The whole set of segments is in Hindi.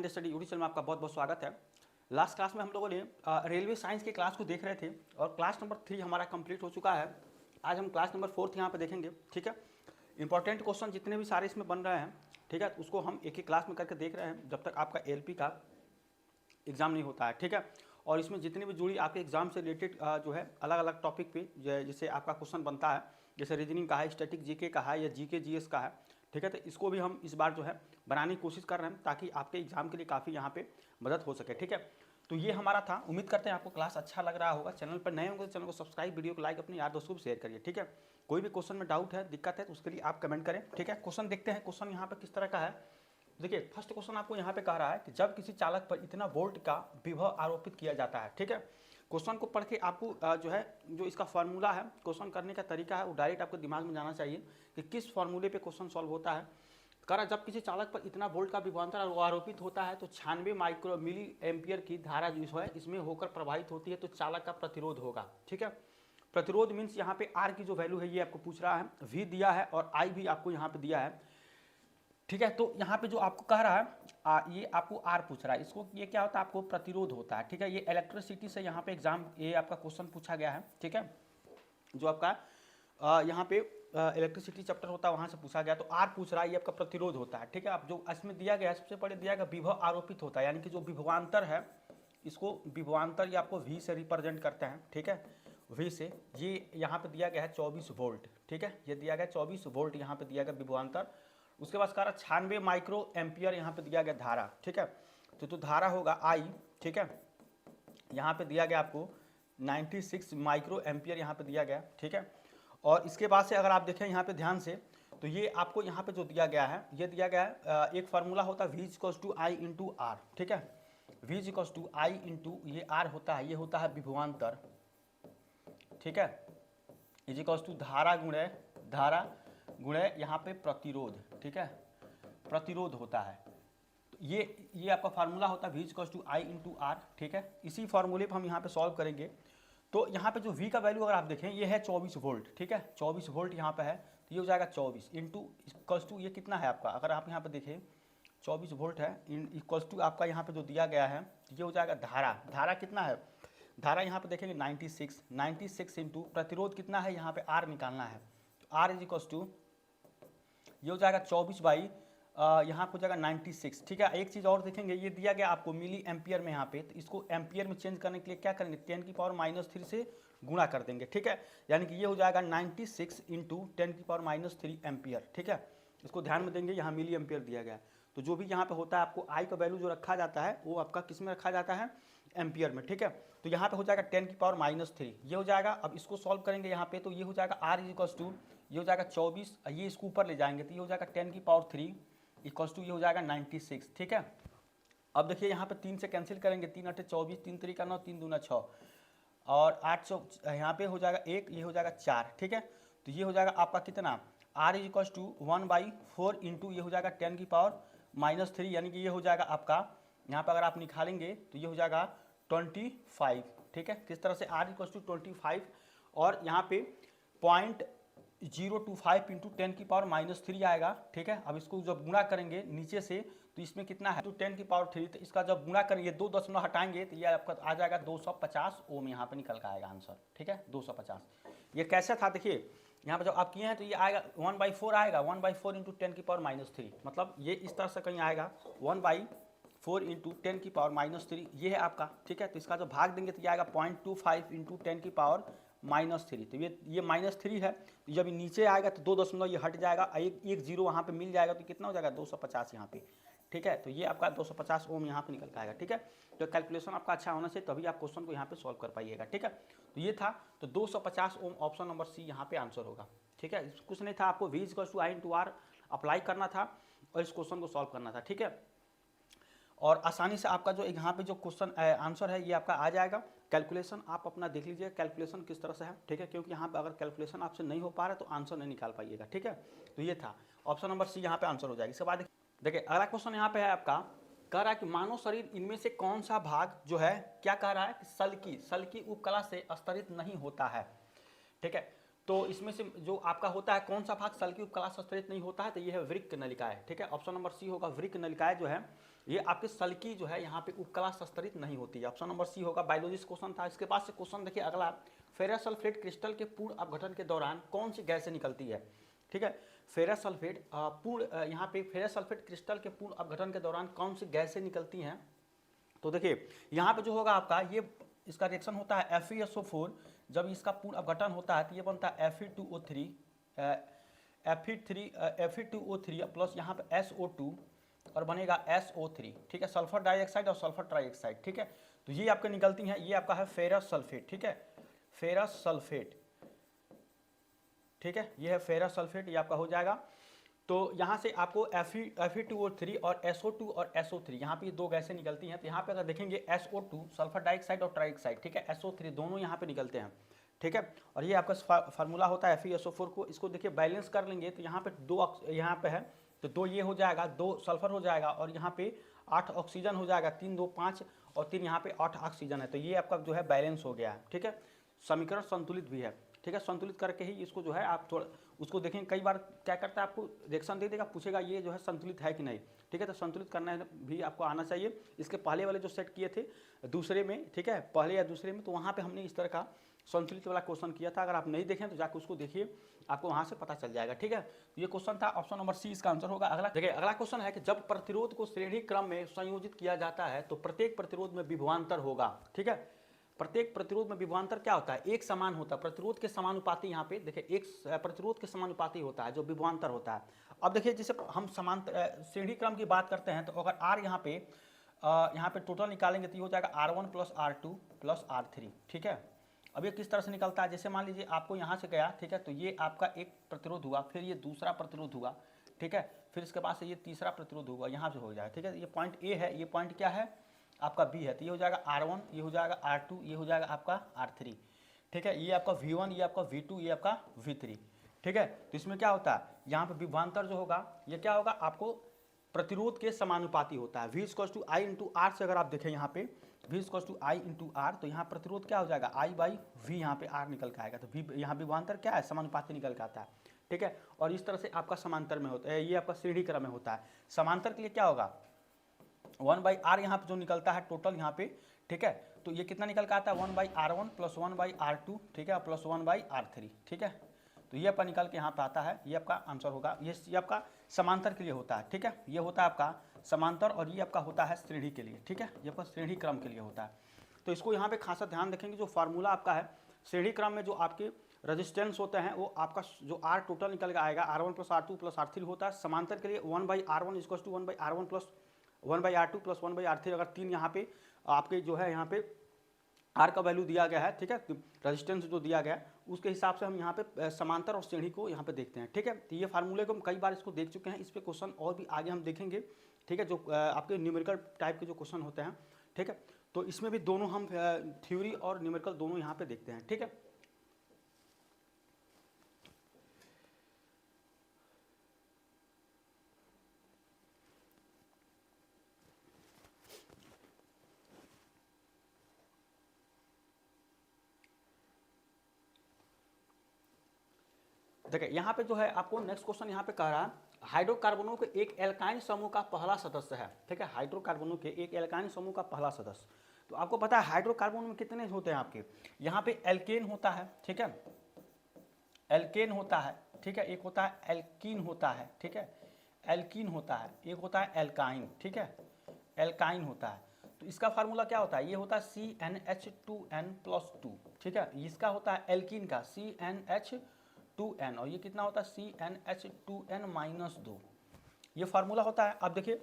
माइंड स्टडी यूट्यूब चैनल में आपका बहुत बहुत स्वागत है। लास्ट क्लास में हम लोगों ने रेलवे साइंस की क्लास को देख रहे थे और क्लास नंबर 3 हमारा कंप्लीट हो चुका है। आज हम क्लास नंबर 4 यहाँ पे देखेंगे। ठीक है, इंपॉर्टेंट क्वेश्चन जितने भी सारे इसमें बन रहे हैं, ठीक है, उसको हम एक ही क्लास में करके देख रहे हैं जब तक आपका एलपी का एग्ज़ाम नहीं होता है। ठीक है, और इसमें जितनी भी जुड़ी आपके एग्जाम से रिलेटेड जो है अलग अलग टॉपिक पे जैसे आपका क्वेश्चन बनता है, जैसे रीजनिंग का है, स्टैटिक जीके का है या जीके जीएस का है। ठीक है, तो इसको भी हम इस बार जो है बनाने की कोशिश कर रहे हैं ताकि आपके एग्जाम के लिए काफ़ी यहाँ पे मदद हो सके। ठीक है, तो ये हमारा था। उम्मीद करते हैं आपको क्लास अच्छा लग रहा होगा। चैनल पर नए होंगे तो चैनल को सब्सक्राइब, वीडियो को लाइक, अपने यार दोस्तों को शेयर करिए। ठीक है, कोई भी क्वेश्चन में डाउट है, दिक्कत है तो उसके लिए आप कमेंट करें। ठीक है, क्वेश्चन देखते हैं क्वेश्चन यहाँ पे किस तरह का है। देखिए, फर्स्ट क्वेश्चन आपको यहाँ पे कह रहा है कि जब किसी चालक पर इतना वोल्ट का विभव आरोपित किया जाता है। ठीक है, क्वेश्चन को पढ़ के आपको जो है जो इसका फार्मूला है, क्वेश्चन करने का तरीका है, वो डायरेक्ट आपके दिमाग में जाना चाहिए कि किस फार्मूले पे क्वेश्चन सॉल्व होता है। कह रहा जब किसी चालक पर इतना वोल्ट का विभवांतर आरोपित होता है तो 96 माइक्रो मिली एम्पियर की धारा जो है इसमें होकर प्रवाहित होती है, तो चालक का प्रतिरोध होगा। ठीक है, प्रतिरोध मीन्स यहाँ पे आर की जो वैल्यू है ये आपको पूछ रहा है, वी दिया है और आई भी आपको यहाँ पे दिया है। ठीक है, तो यहाँ पे जो आपको कह रहा है ये आपको आर पूछ रहा है, इसको ये क्या होता है, आपको प्रतिरोध होता है। ठीक है, ये इलेक्ट्रिसिटी से यहाँ पे एग्जाम ये आपका क्वेश्चन पूछा गया है। ठीक है, जो आपका यहाँ पे इलेक्ट्रिसिटी चैप्टर होता है वहाँ से पूछा गया, तो आर पूछ रहा है, ये आपका प्रतिरोध होता है। ठीक है, अब जो इसमें दिया गया है सबसे पहले दिया गया विभव आरोपित होता है, यानी कि जो विभवांतर है इसको विभवांतर ये आपको वी से रिप्रेजेंट करते हैं। ठीक है, वी से ये यहाँ पे दिया गया है 24 वोल्ट। ठीक है, ये दिया गया 24 वोल्ट यहाँ पे दिया गया विभवांतर। उसके बाद कह रहा 96 माइक्रो एम्पियर यहाँ पे दिया गया धारा। ठीक है, तो धारा होगा आई। ठीक है, यहाँ पे दिया गया आपको 96 माइक्रो एम्पियर यहाँ पे दिया गया। ठीक है, और इसके बाद से अगर आप देखें यहाँ पे ध्यान से, तो ये आपको यहाँ पे जो दिया गया है, ये दिया गया है एक फार्मूला होता है V equals to I into R. ठीक है, V equals to I into ये आर होता है, ये होता है विभवांतर। ठीक है, इज इक्वल्स टू धारा गुणे यहाँ पे प्रतिरोध। ठीक है, प्रतिरोध होता है, तो ये आपका फार्मूला होता है V equals to I into R. ठीक है, इसी फार्मूले पर हम यहाँ पे सॉल्व करेंगे। तो यहाँ पे जो V का वैल्यू अगर आप देखें ये है 24 वोल्ट। ठीक है, 24 वोल्ट यहाँ पे है, तो ये हो जाएगा 24 इंटू इक्वल्स टू ये कितना है आपका, अगर आप यहाँ पे देखें 24 वोल्ट है इक्वल्स टू आपका यहाँ पे जो दिया गया है ये हो जाएगा धारा कितना है, धारा यहाँ पे देखेंगे 96 इंटू प्रतिरोध कितना है, यहाँ पे R निकालना है, तो R इज इक्वल्स टू ये हो जाएगा 24 बाई यहाँ हो जाएगा 96। ठीक है, एक चीज़ और देखेंगे, ये दिया गया आपको मिली एम्पियर में यहाँ पे, तो इसको एम्पियर में चेंज करने के लिए क्या करेंगे, 10⁻³ से गुणा कर देंगे। ठीक है, यानी कि ये हो जाएगा 96 इंटू 10⁻³ एम्पियर। ठीक है, इसको ध्यान में देंगे, यहाँ मिली एम्पियर दिया गया है, तो जो भी यहाँ पे होता है आपको आई का वैल्यू जो रखा जाता है वो आपका किस में रखा जाता है, एम्पियर में। ठीक है, तो यहाँ पे हो जाएगा 10⁻³ ये हो जाएगा। अब इसको सॉल्व करेंगे यहाँ पे, तो ये हो जाएगा R इज इक्वल्स टू ये हो जाएगा 24, ये इसको ऊपर ले जाएंगे तो ये हो जाएगा 10⁻³ इक्वल्स टू ये हो जाएगा 96। ठीक है, अब देखिए यहाँ पे 3 से कैंसिल करेंगे, 3 × 24, 3 × 3 = 9, 3 × 2 = 6 और 800 यहाँ पे हो जाएगा 1, ये हो जाएगा 4। ठीक है, तो ये हो जाएगा आपका कितना, R is equals to 1/4 into ये हो जाएगा 10⁻³ यानी कि ये हो जाएगा आपका यहाँ पर अगर आप निकालेंगे तो ये हो जाएगा 25। ठीक है, किस तरह से R इक्वल्स टू 25 और यहाँ पे 0.025 इंटू 10⁻³ आएगा। ठीक है, अब इसको जब गुणा करेंगे नीचे से तो इसमें कितना है, तो 10⁻³, तो इसका जब गुणा करेंगे 2 दशमलव हटाएंगे तो ये आपका आ जाएगा 250 ओम, यहाँ पे निकल का आएगा आंसर। ठीक है, 250। ये कैसे था देखिए, यहाँ पे जब आप किए हैं तो ये आएगा 1/4 आएगा, 1/4 इंटू 10⁻³, मतलब ये इस तरह से कहीं आएगा 1/4 इंटू 10⁻³ ये है आपका। ठीक है, तो इसका जब भाग देंगे तो ये आएगा 0.25 इंटू 10⁻³ तो ये -3 है, तो जब नीचे आएगा तो 2 दशमलव ये हट जाएगा, एक जीरो वहाँ पे मिल जाएगा, तो कितना हो जाएगा 250 यहाँ पे। ठीक है, तो ये आपका 250 ओम यहाँ पे निकल के आएगा। ठीक है, तो कैलकुलेशन आपका अच्छा होना चाहिए तभी आप क्वेश्चन को यहाँ पे सॉल्व कर पाइएगा। ठीक है, तो ये था, तो 250 ओम ऑप्शन नंबर सी यहाँ पे आंसर होगा। ठीक है, कुछ नहीं था, आपको V equals to I into R apply करना था और इस क्वेश्चन को सॉल्व करना था। ठीक है, और आसानी से आपका जो यहाँ पे जो क्वेश्चन आंसर है ये आपका आ जाएगा। कैलकुलेशन आप अपना देख लीजिए कैलकुलेशन किस तरह से है। ठीक है, क्योंकि यहाँ पे अगर कैलकुलेशन आपसे नहीं हो पा रहा है तो आंसर नहीं निकाल पाइएगा। ठीक है, तो ये था ऑप्शन नंबर सी यहाँ पे आंसर हो जाएगा। इसके बाद देखिए अगला क्वेश्चन यहाँ पे है आपका, कह रहा है कि मानव शरीर इनमें से कौन सा भाग जो है, क्या कह रहा है कि सल्की उपकला से स्तरित नहीं होता है। ठीक है, तो इसमें से जो आपका होता है कौन सा भाग सल्की उपकला से स्तरित नहीं होता है, तो ये है वृक्क नलिकाएं। ठीक है, ऑप्शन नंबर सी होगा, वृक्क नलिकाएं जो है ये आपके सल की जो है यहाँ पे उपकला संस्तरित नहीं होती है। ऑप्शन नंबर सी होगा। बायोलॉजी से क्वेश्चन था। इसके पास से क्वेश्चन देखिए अगला, फेरस सल्फेट क्रिस्टल के पूर्ण अपघटन के दौरान कौन सी गैसें निकलती है? ठीक है, फेरस सल्फेट पूर्ण यहाँ पे फेरस सल्फेट क्रिस्टल के पूर्ण अपघटन के दौरान कौन सी गैसें निकलती हैं? तो देखिए यहाँ पे जो होगा आपका, ये इसका रिएक्शन होता है FeSO4। जब इसका पूर्ण अपघटन होता है तो ये बनता है Fe2O3 Fe2O3 प्लस यहाँ पे SO2 और बनेगा SO3। ठीक है, सल्फर डाइऑक्साइड और सल्फर ट्राइऑक्साइड। ठीक है, तो ये आपके निकलती हैं। ये आपका है फेरस सल्फेट। ठीक है, फेरस सल्फेट। ठीक है, ये है फेरस सल्फेट, ये आपका हो जाएगा। तो यहाँ से आपको Fe2O3 और SO2 और SO3 यहाँ पे दो गैसें निकलती हैं। तो यहाँ पे अगर देखेंगे SO2 सल्फर डाइऑक्साइड और ट्राइऑक्साइड, ठीक है, SO3 दोनों यहाँ पे निकलते हैं। ठीक है, और ये आपका फार्मूला होता है FeSO4 को। इसको देखिए बैलेंस कर लेंगे तो यहाँ पे दो यहाँ पे है तो दो ये हो जाएगा, 2 सल्फर हो जाएगा और यहाँ पे 8 ऑक्सीजन हो जाएगा। 3 2 5 और 3 यहाँ पे 8 ऑक्सीजन है। तो ये आपका जो है बैलेंस हो गया है। ठीक है, समीकरण संतुलित भी है। ठीक है, संतुलित करके ही इसको जो है आप थोड़ा उसको देखें। कई बार क्या करता है, आपको रिएक्शन दे देगा, पूछेगा ये जो है संतुलित है कि नहीं। ठीक है, तो संतुलित करना भी आपको आना चाहिए। इसके पहले वाले जो सेट किए थे दूसरे में, ठीक है, पहले या दूसरे में, तो वहाँ पे हमने इस तरह का संतुलित वाला क्वेश्चन किया था। अगर आप नहीं देखें तो जाकर उसको देखिए, आपको वहाँ से पता चल जाएगा। ठीक है, तो ये क्वेश्चन था, ऑप्शन नंबर सी इसका आंसर होगा। अगला देखिए, अगला क्वेश्चन है कि जब प्रतिरोध को श्रेणी क्रम में संयोजित किया जाता है तो प्रत्येक प्रतिरोध में विभवांतर होगा। ठीक है, प्रत्येक प्रतिरोध में विभवांतर क्या होता है? एक समान होता है। प्रतिरोध के समानुपाती, यहाँ पे देखिए एक प्रतिरोध के समानुपाती होता है जो विभवांतर होता है। अब देखिए जैसे हम समांतर श्रेणी क्रम की बात करते हैं तो अगर आर यहाँ पे टोटल निकालेंगे तो ये हो जाएगा R1 plus R2 plus R3। ठीक है, अब ये किस तरह से निकलता है? जैसे मान लीजिए आपको यहाँ से गया, ठीक है, तो ये आपका एक प्रतिरोध हुआ, फिर ये दूसरा प्रतिरोध हुआ, ठीक है, फिर इसके बाद से ये तीसरा प्रतिरोध हुआ, यहाँ से हो जाएगा। ठीक है, ये पॉइंट ए है, ये पॉइंट क्या है आपका बी है। तो ये हो जाएगा R1, ये हो जाएगा R2, ये हो जाएगा आपका R3। ठीक है, ये आपका V1, ये आपका V2, ये आपका V3। ठीक है, तो इसमें क्या होता है, यहाँ पे विभवांतर जो होगा ये क्या होगा, आपको प्रतिरोध के समानुपाती होता है। V=I/R से अगर आप देखें यहाँ पे V=I/R, तो यहाँ प्रतिरोध क्या हो जाएगा I/V, यहाँ पे R निकल के आएगा। तो V यहाँ विभवांतर क्या है, समानुपाती निकल के आता है। ठीक है, और इस तरह से आपका समांतर में होता है, ये आपका श्रेणी क्रम में होता है। समांतर के लिए क्या होगा 1/R यहाँ पे जो निकलता है टोटल यहाँ पे। ठीक है, तो ये कितना निकल के आता है 1/R1 प्लस 1/R2। ठीक है, प्लस 1/R3। ठीक है, तो ये आपका निकल के यहाँ पे आता है। ये आपका आंसर होगा। ये आपका समांतर के लिए होता है। ठीक है, ये होता है आपका समांतर और ये आपका होता है श्रेणी के लिए। ठीक है, ये आपका श्रेणी क्रम के लिए होता है। तो इसको यहाँ पे खासा ध्यान रखेंगे। जो फार्मूला आपका है श्रेणी क्रम में जो आपके रेजिस्टेंस होते हैं वो आपका जो R टोटल निकल के आएगा R1 plus R2 plus R3 होता है। समांतर के लिए 1/R1 equals to 1/R1 plus 1/R2 plus 1/R3। अगर 3 यहाँ पे आपके जो है यहाँ पे R का वैल्यू दिया गया है, ठीक है, रेजिस्टेंस जो दिया गया है उसके हिसाब से हम यहाँ पे समांतर और श्रेणी को यहाँ पे देखते हैं। ठीक है, तो ये फार्मूले को हम कई बार इसको देख चुके हैं। इस पे क्वेश्चन और भी आगे हम देखेंगे। ठीक है, जो आपके न्यूमेरिकल टाइप के जो क्वेश्चन होते हैं। ठीक है, तो इसमें भी दोनों हम थ्योरी और न्यूमेरिकल दोनों यहाँ पे देखते हैं। ठीक है, देखिए यहाँ पे जो है आपको नेक्स्ट क्वेश्चन यहाँ पे कह रहा है हाइड्रोकार्बनों के एक एल्काइन समूह का पहला सदस्य है। ठीक है, हाइड्रोकार्बनों के एक एल्काइन समूह का पहला सदस्य। तो आपको पता है हाइड्रोकार्बन में कितने होते हैं आपके, यहाँ पे एल्केन होता है। ठीक है, एल्केन होता है। ठीक है, एक होता है एल्कीन होता है। ठीक है, एल्कीन होता है, एक होता है एल्काइन। ठीक है, एल्काइन होता है। तो इसका फार्मूला क्या होता है, ये होता है CnH2n+2। ठीक है, इसका होता है एल्कीन का CnH2n और ये कितना होता है CnH2n-2। ये फार्मूला होता है। अब देखिए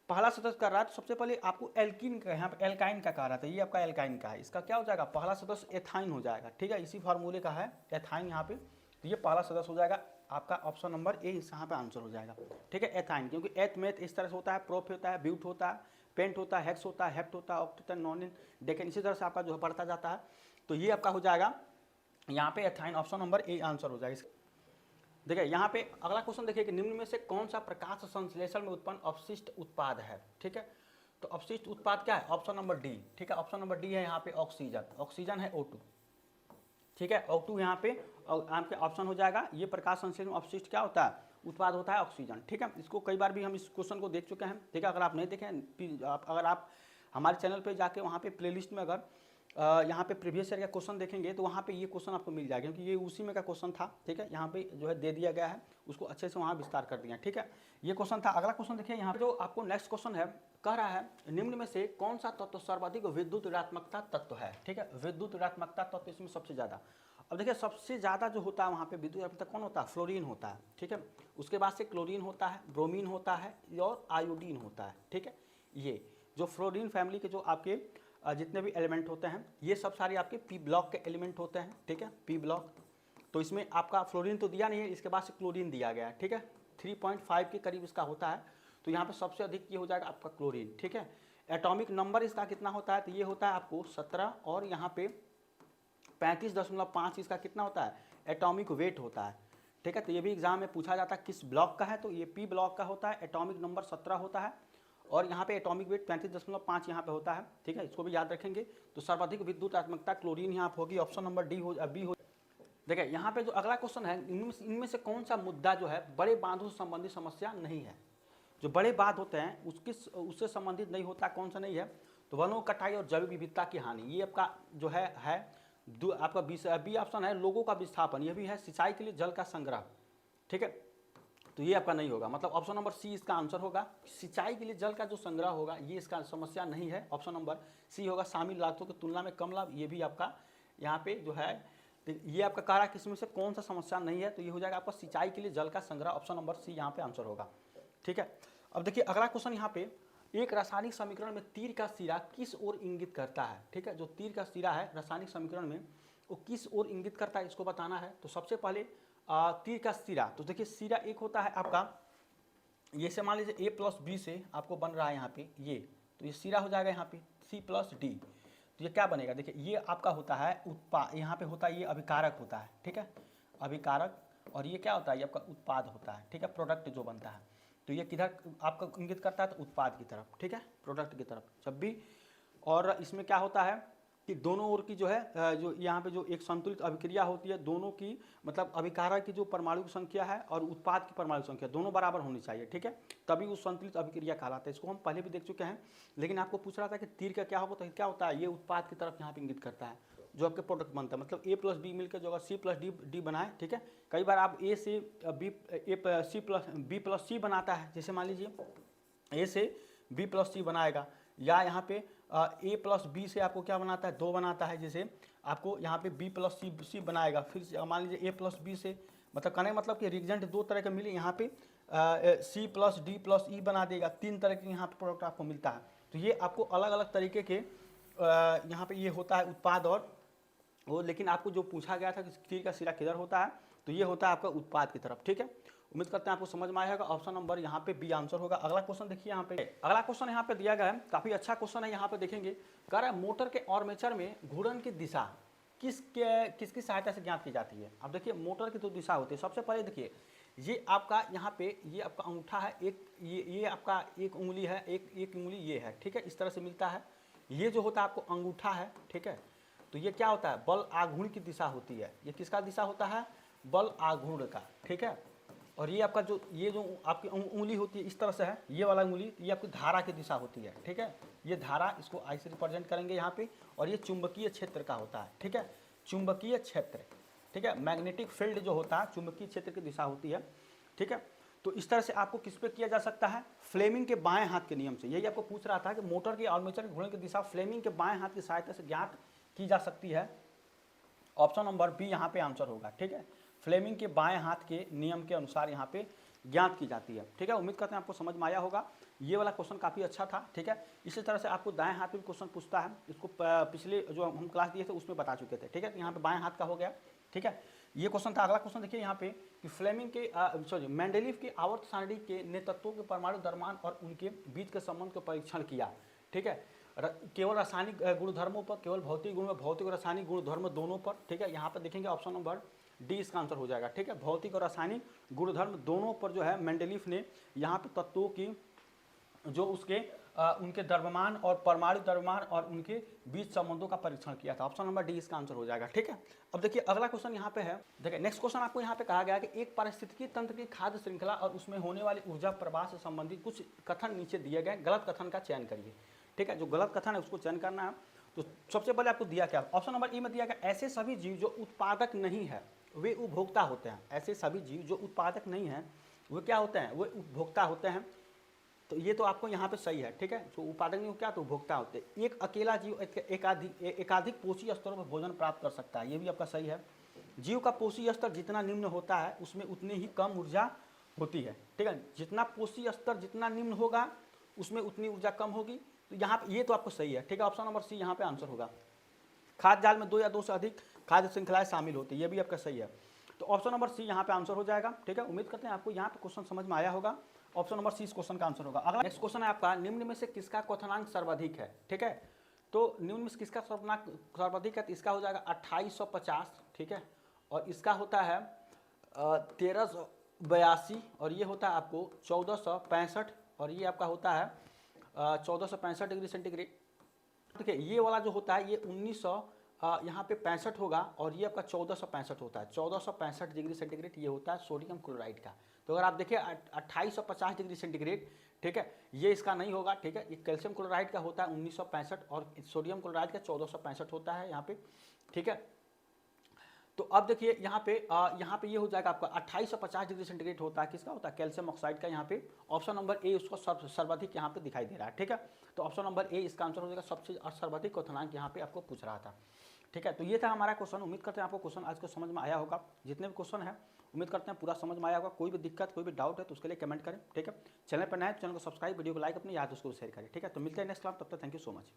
पहला सदस्य कर रहा है तो सबसे पहले आपको एल्कीन का, यहाँ पे एल्काइन का कह रहा था, ये आपका एल्काइन का है। इसका क्या हो जाएगा, पहला सदस्य एथाइन हो जाएगा। ठीक है, इसी फार्मूले का है एथाइन यहाँ पे। तो ये पहला सदस्य हो जाएगा आपका ऑप्शन नंबर ए, यहाँ पे आंसर हो जाएगा। ठीक है, एथाइन, क्योंकि एथ मेथ इस तरह से होता है, प्रोप होता है, ब्यूट होता है, पेंट होता है, हेक्स होता है, हेप्ट होता है, ऑक्ट होता है, नॉनिन, डेकेन, इसी तरह से आपका जो है बढ़ता जाता है। तो ये आपका हो जाएगा यहाँ पे ethyne, option number A answer हो जाएगा। देखिए यहाँ पे अगला क्वेश्चन देखिए कि निम्न में से कौन सा प्रकाश संश्लेषण में उत्पन्न अपशिष्ट उत्पाद है। ठीक है, तो अपशिष्ट उत्पाद क्या है, ऑप्शन नंबर डी। ठीक है, ऑप्शन नंबर डी है यहाँ पे ऑक्सीजन। ऑक्सीजन है O2। ठीक है, O2 यहाँ पे आपके ऑप्शन हो जाएगा। ये प्रकाश संश्लेषण में अपशिष्ट क्या होता है, उत्पाद होता है ऑक्सीजन। ठीक है, इसको कई बार भी हम इस क्वेश्चन को देख चुके हैं। ठीक है, अगर आप नहीं देखें, अगर आप हमारे चैनल पे जाके वहाँ पे प्लेलिस्ट में अगर यहाँ पे प्रीवियस ईयर का क्वेश्चन देखेंगे तो वहाँ पे ये क्वेश्चन आपको मिल जाएगा, क्योंकि ये उसी में का क्वेश्चन था। ठीक है, यहाँ पे जो है दे दिया गया है, उसको अच्छे से वहाँ विस्तार कर दिया। ठीक है, ये क्वेश्चन था। अगला क्वेश्चन देखिए, यहाँ पे जो आपको नेक्स्ट क्वेश्चन है, कह रहा है निम्न में से कौन सा तत्व सर्वाधिक विद्युत ऋणात्मकता तत्व है। ठीक है, विद्युत ऋणात्मकता तत्व इसमें सबसे ज़्यादा। अब देखिए सबसे ज़्यादा जो होता है वहाँ पे विद्युत ऋणात्मकता कौन होता है, फ्लोरीन होता है। ठीक है, उसके बाद से क्लोरीन होता है, ब्रोमीन होता है और आयोडीन होता है। ठीक है, ये जो फ्लोरीन फैमिली के जो आपके जितने भी एलिमेंट होते हैं, ये सब सारे आपके पी ब्लॉक के एलिमेंट होते हैं। ठीक है, पी ब्लॉक। तो इसमें आपका फ्लोरीन तो दिया नहीं है, इसके बाद से क्लोरीन दिया गया है। ठीक है, 3.5 के करीब इसका होता है। तो यहाँ पे सबसे अधिक ये हो जाएगा आपका क्लोरीन। ठीक है, एटॉमिक नंबर इसका कितना होता है, तो ये होता है आपको 17 और यहाँ पे 35.5 इसका कितना होता है, एटॉमिक वेट होता है। ठीक है, तो ये भी एग्जाम में पूछा जाता है किस ब्लॉक का है, तो ये पी ब्लॉक का होता है, एटॉमिक नंबर 17 होता है और यहाँ पे एटॉमिक वेट 35.5 यहाँ पे होता है। ठीक है, इसको भी याद रखेंगे। तो सर्वाधिक विद्युत ऋणात्मकता क्लोरीन यहाँ पे होगी, ऑप्शन नंबर डी हो, बी हो। देखिए यहाँ पे जो अगला क्वेश्चन है, इनमें से कौन सा मुद्दा जो है बड़े बांधों से संबंधित समस्या नहीं है। जो बड़े बांध होते हैं उससे संबंधित नहीं होता, कौन सा नहीं है, तो वनों कटाई और जैव विविधता की हानि, ये आपका जो है आपका बी ऑप्शन है, लोगों का विस्थापन, ये भी है, सिंचाई के लिए जल का संग्रह। ठीक है, तो ये आपका नहीं होगा, मतलब ऑप्शन नंबर सी इसका आंसर होगा। सिंचाई के लिए जल का जो संग्रह होगा ये इसका समस्या नहीं है, ऑप्शन नंबर सी होगा। शामिल लागतों की तुलना में कम लाभ, ये भी आपका यहाँ पे जो है, ये आपका कह रहा है किसमें से कौन सा समस्या नहीं है, तो ये हो जाएगा आपका सिंचाई के लिए जल का संग्रह, ऑप्शन नंबर सी यहाँ पे आंसर होगा। ठीक है, अब देखिए अगला क्वेश्चन यहाँ पे, एक रासायनिक समीकरण में तीर का सिरा किस ओर इंगित करता है। ठीक है, जो तीर का सिरा है रासायनिक समीकरण में वो किस ओर इंगित करता है, इसको बताना है। तो सबसे पहले तीर का सिरा, तो देखिए सिरा एक होता है आपका, ये से मान लीजिए a+b से आपको बन रहा है यहाँ पे ये, तो ये सिरा हो जाएगा यहाँ पे C+D। तो ये क्या बनेगा, देखिए ये आपका होता है उत्पाद, यहाँ पे होता है ये अभिकारक होता है। ठीक है, अभिकारक, और ये क्या होता है, ये आपका उत्पाद होता है। ठीक है, प्रोडक्ट जो बनता है, तो ये किधर आपका इंगित करता है, तो उत्पाद की तरफ। ठीक है, प्रोडक्ट की तरफ जब भी। और इसमें क्या होता है कि दोनों ओर की जो है जो यहाँ पे जो एक संतुलित अभिक्रिया होती है, दोनों की मतलब अभिकारक की जो परमाणु संख्या है और उत्पाद की परमाणु संख्या दोनों बराबर होनी चाहिए। ठीक है, तभी वो संतुलित अभिक्रिया कहलाता है। इसको हम पहले भी देख चुके हैं, लेकिन आपको पूछ रहा था कि तीर का क्या होगा, तो क्या होता है, ये उत्पाद की तरफ यहाँ पे इंगित करता है, जो आपके प्रोडक्ट बनता है। मतलब a+b मिलकर जो अगर C+D बनाए, ठीक है, कई बार आप a से b+c बनाता है, जैसे मान लीजिए a से b+c बनाएगा, या यहाँ पे a+b से आपको क्या बनाता है, 2 बनाता है, जैसे आपको यहाँ पे b+c बनाएगा। फिर मान लीजिए a+b से, मतलब कहने का मतलब कि रिएजेंट 2 तरह के मिले, यहाँ पे C+D+E बना देगा, 3 तरह के यहाँ पे प्रोडक्ट आपको मिलता है। तो ये आपको अलग अलग तरीके के यहाँ पे ये होता है उत्पाद और वो, लेकिन आपको जो पूछा गया था कि तीर का सिरा किधर होता है, तो ये होता है आपका उत्पाद की तरफ। ठीक है, उम्मीद करते हैं आपको समझ में आएगा। ऑप्शन नंबर यहाँ पे बी आंसर होगा। अगला क्वेश्चन देखिए, यहाँ पे अगला क्वेश्चन यहाँ पे दिया गया है, काफी अच्छा क्वेश्चन है। यहाँ पे देखेंगे, कह रहा है मोटर के आर्मेचर में घूर्णन की दिशा किसकी सहायता से ज्ञात की जाती है। अब देखिए मोटर की तो दिशा होती है, सबसे पहले देखिए ये आपका यहाँ पे ये आपका अंगूठा है, एक ये आपका एक उंगली है, एक उंगली ये है। ठीक है, इस तरह से मिलता है। ये जो होता है आपको अंगूठा है। ठीक है, तो ये क्या होता है, बल आघूर्ण की दिशा होती है। ये किसका दिशा होता है, बल आघूर्ण का। ठीक है, और ये आपका ये जो आपकी उंगली होती है इस तरह से है, ये वाला उंगली, ये आपकी धारा की दिशा होती है। ठीक है, ये धारा, इसको आई से रिप्रेजेंट करेंगे यहाँ पे, और ये चुंबकीय क्षेत्र का होता है। ठीक है, चुंबकीय क्षेत्र। ठीक है, मैग्नेटिक फील्ड जो होता है चुंबकीय क्षेत्र की दिशा होती है। ठीक है, तो इस तरह से आपको किस पे किया जा सकता है, फ्लेमिंग के बाएं हाथ के नियम से। यही आपको पूछ रहा था कि मोटर की आर्मेचर के घूर्णन की दिशा फ्लेमिंग के बाएं हाथ की सहायता से ज्ञात की जा सकती है। ऑप्शन नंबर बी यहाँ पे आंसर होगा। ठीक है, फ्लेमिंग के बाएं हाथ के नियम के अनुसार यहाँ पे ज्ञात की जाती है। ठीक है, उम्मीद करते हैं आपको समझ में आया होगा। ये वाला क्वेश्चन काफ़ी अच्छा था। ठीक है, इसी तरह से आपको दाएं हाथ में भी क्वेश्चन पूछता है, इसको पिछले जो हम क्लास दिए थे उसमें बता चुके थे। ठीक है, यहाँ पे बाएं हाथ का हो गया। ठीक है, ये क्वेश्चन था। अगला क्वेश्चन देखिए यहाँ पे कि फ्लेमिंग के मेंडेलीव के आवर्त सारणी के ने तत्वों के परमाणु द्रव्यमान और उनके बीच के संबंध का परीक्षण किया। ठीक है, केवल रासायनिक गुणधर्मों पर, केवल भौतिक गुण में, भौतिक और रासायनिक गुणधर्म दोनों पर। ठीक है, यहाँ पर देखेंगे ऑप्शन नंबर डी इसका आंसर हो जाएगा। ठीक है, भौतिक और रासायनिक गुणधर्म दोनों पर जो है मेंडेलीव ने यहाँ पे तत्वों की जो उसके उनके द्रव्यमान और परमाणु द्रव्यमान और उनके बीच संबंधों का परीक्षण किया था। ऑप्शन नंबर डी इसका आंसर हो जाएगा। ठीक है, अब देखिए अगला क्वेश्चन यहाँ पे है। देखिए नेक्स्ट क्वेश्चन आपको यहाँ पे कहा गया कि एक पारिस्थितिकी तंत्र की खाद्य श्रृंखला और उसमें होने वाली ऊर्जा प्रवाह से संबंधित कुछ कथन नीचे दिए गए, गलत कथन का चयन करिए। ठीक है, जो गलत कथन है उसको चयन करना है। तो सबसे पहले आपको दिया क्या, ऑप्शन नंबर ई में दिया गया ऐसे सभी जीव जो उत्पादक नहीं है वे उपभोक्ता होते हैं। ऐसे सभी जीव जो उत्पादक नहीं है वे क्या होते हैं, वे उपभोक्ता होते हैं। तो ये तो आपको यहाँ पे सही है। ठीक है, जो उत्पादक नहीं हो क्या तो उपभोक्ता होते हैं। एक अकेला जीव एकाधिक पोषी स्तरों पर भोजन प्राप्त कर सकता है, ये भी आपका सही है। जीव का पोषी स्तर जितना निम्न होता है उसमें उतनी ही कम ऊर्जा होती है। ठीक है, जितना पोषी स्तर जितना निम्न होगा उसमें उतनी ऊर्जा कम होगी। तो यहाँ पे ये तो आपको सही है। ठीक है, ऑप्शन नंबर सी यहाँ पे आंसर होगा। खाद्य जाल में 2 या 2 से अधिक खाद्य श्रृंखलाएं शामिल होती है, ये भी आपका सही है। तो ऑप्शन नंबर सी यहाँ पे आंसर हो जाएगा। ठीक है, उम्मीद करते हैं आपको यहाँ पे क्वेश्चन समझ में आया होगा। ऑप्शन नंबर सी इस क्वेश्चन का आंसर होगा। अगला नेक्स्ट क्वेश्चन है आपका, निम्न में से किसका क्वथनांक सर्वाधिक है। ठीक है, तो निम्न में से किसका सर्वाधिक है, तो इसका हो जाएगा 2850। ठीक है, और इसका होता है 1382 और ये होता है आपको 1465 और ये आपका होता है 1465 डिग्री सेंटीग्रेड। देखिए ये वाला जो होता है ये 1900 यहाँ पे 65 होगा और ये आपका 1465 होता है। 1465 डिग्री सेंटीग्रेड ये होता है सोडियम क्लोराइड का। तो अगर आप देखिए 2850 डिग्री सेंटीग्रेड, ठीक है, ये इसका नहीं होगा। ठीक है, ये कैल्शियम क्लोराइड का होता है 1965 और सोडियम क्लोराइड का 1465 होता है यहाँ पे। ठीक है, तो अब देखिए यहाँ पे ये हो जाएगा आपका 2850 डिग्री सेंटीग्रेड होता है, किसका होता है, कैल्शियम ऑक्साइड का। यहाँ पे ऑप्शन नंबर ए उसको सर्वाधिक यहाँ पे दिखाई दे रहा है। ठीक है, तो ऑप्शन नंबर ए इसका आंसर हो जाएगा, सबसे सर्वाधिक क्वथनांक यहाँ पे आपको पूछ रहा था। ठीक है, तो ये था हमारा क्वेश्चन। उम्मीद करते हैं आपको क्वेश्चन आज को समझ में आया होगा। जितने भी क्वेश्चन है उम्मीद करते हैं पूरा समझ में आया होगा। कोई भी दिक्कत कोई भी डाउट है तो उसके लिए कमेंट करें। ठीक है, चैनल पर नए चैनल को सब्सक्राइब, वीडियो को लाइक, अपने याद दोस्तों को शेयर करें। ठीक है, तो मिलते हैं नेक्स्ट क्लास, तब तक थैंक यू सो मच।